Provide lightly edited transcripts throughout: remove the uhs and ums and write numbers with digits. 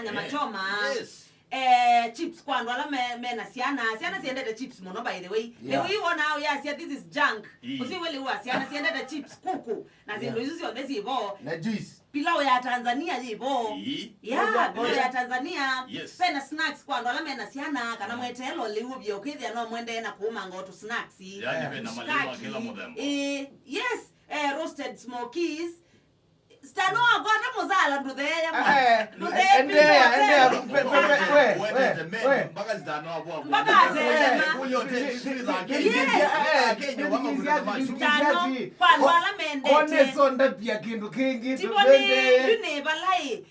nyama choma. Yes. Chips kwando ala mena syana siende the chips mono by the way. The way you now yes this is junk. Usiwele huwa syana siende the chips kuku na zindo hizo zote zivo. Na juice. Pilau ya Tanzania zivo. Yeah, pilau ya Tanzania. Pena snacks kwando ala mena syana kana mwetelo liubye ukithia no mwende na kuuma ngoto snacks. Yani pena maliwa kila modembo. Yes, roasted smokies. Stano agora mozala ndude ya mpaka stano hapo kwa wala mende kone sonda pia kindu kingi tubende ne balai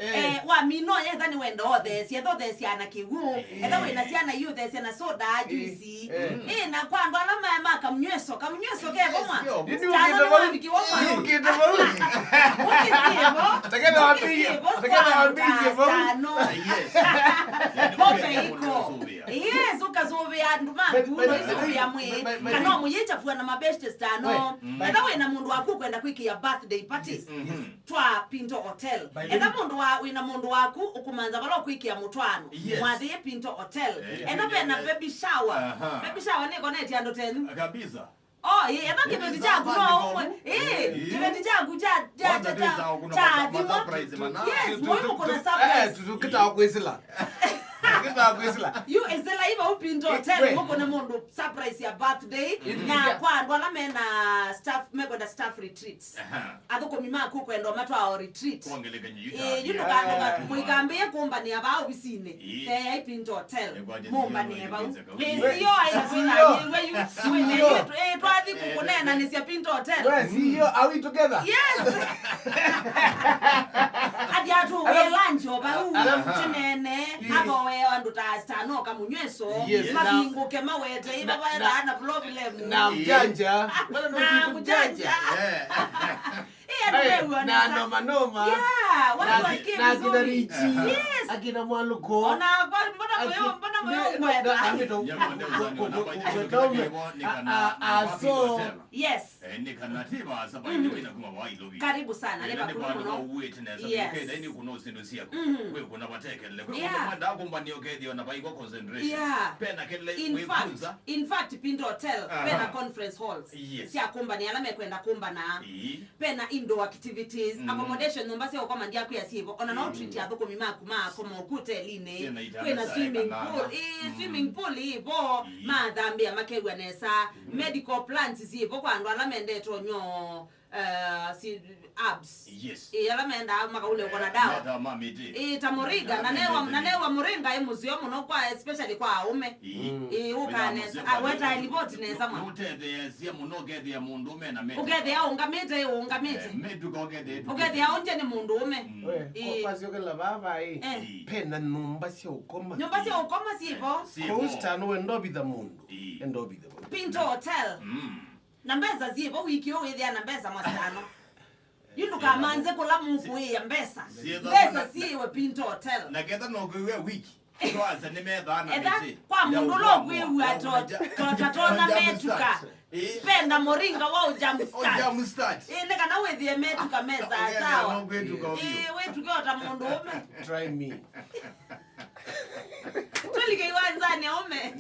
wa mino ya thani wendo othes ya othes yana kiwu enda wena siana you this yana soda juice na kwa wala mama kamnyweso ke boma stano nikiwoma Takena wapi no yes yes ukazovea nduma kuno isovea mwe kana muyecha fuwa na mabeste stano enda wena mundu waku kwenda kwiki ya birthday parties twa Pinto Hotel enda mundu wa wina mundu waku ukumanza balo kwiki ya mutwano mwathi Pinto Hotel enda pena baby shower ni connect ando tenu kabisa. Oh, yeah, I'm giving the job. No, giving the job. Yes, wewe uko na surprise. Tukita kwesila. You is like even Pinto Hotel uko na mondo surprise ya birthday na kwa ndo la mena staff mego da staff retreats. Adoko mima ku kwenda matwa retreat. You know kana muikambie kumba ni abao bisine. Ya Pinto Hotel. Mumba ni abao. Sio aina wewe twadi kukunena ni sia Pinto Hotel. Well, see you are we together? Yes. Adiatu we lunch oba tinene abo anduta stano kamunyweso mabinguke mawete iba bana na problem na mjanja na noma yeah watu wasikie vizuri yes akina mwaluko ona mbona moyo mweta so yes nikanativa sababu ina kuma wailobi karibu sana leba kuno witness akenda ini kuno sindosia wewe kuna watekele kwa kwenda kumba ni okedio na baiko concentration pena kele wekunza in fact Pinto Hotel pena conference halls si akumba ni alame kwenda kumba na pena indoor activities accommodation numba sio kama ndia ku yasibo ona no treat ya thoko mimaku kama okute line kwena swimming pool ibo madhambi ya makegwa nesa medical plants zibo kwa ndo alamende tonyo si abs alamenda makaule uko na dawa tamoriga nanewa moringa museum no kwa especially kwa aume ukanesa aweta report nesa mwa utethezia munogethia mundume na medu ugethia ungamete medu gogethia ugethia unje ni mundume kwasi okela baba pena nyumba sio ukoma sibo costa no endobitha mundu Pinto Hotel nambeza zibo wiki yo withia nambeza mwasano yunduka manze kula mungu ya mbesa siwe Pinto Hotel na ketha no gwe wiki twaza nimetha na miti kwa mundu lo gwe atotona metuka penda moringa wa ujamstart ine kana withie metuka meza sawa wetu kota mundu ume try me tulike iwanzani ome